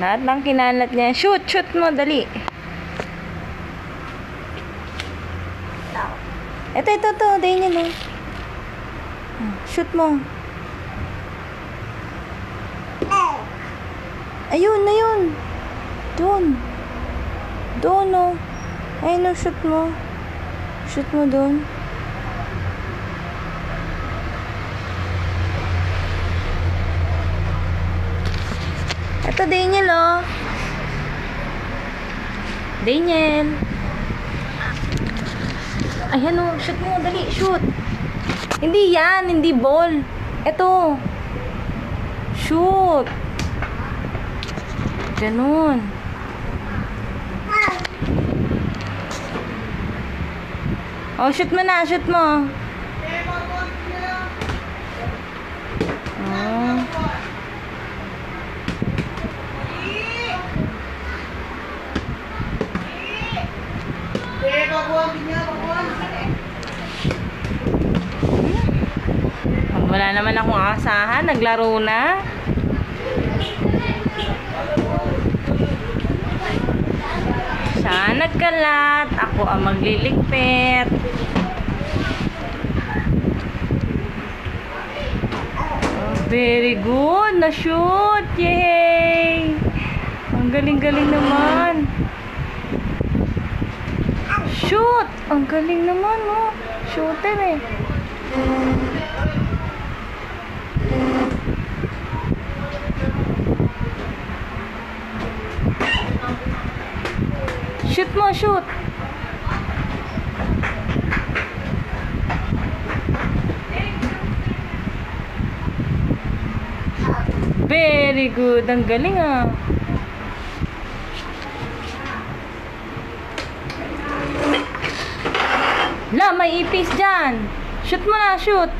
Lahat ng kinalat niya. Shoot! Shoot mo! Dali! Ito. Daniel, oh. Shoot mo. Ayun. Doon, oh. Ayun, oh, shoot mo. Shoot mo doon. Ito, Daniel, oh. Daniel. Ayan, oh. Shoot mo. Dali, shoot. Hindi yan. Hindi ball. Ito. Shoot. Ganun. Oh, shoot mo na. Shoot mo. Oh. Wala naman akong asahan. Naglaro na. Siya nagkalat. Ako ang magliligpit. Oh, very good. Na-shoot. Yay! Ang galing-galing naman. Shoot! Ang galing naman, oh. Shooter, eh. Shoot mo, shoot. Very good. Ang galing, ah. La, may ipis dyan. Shoot mo na, shoot.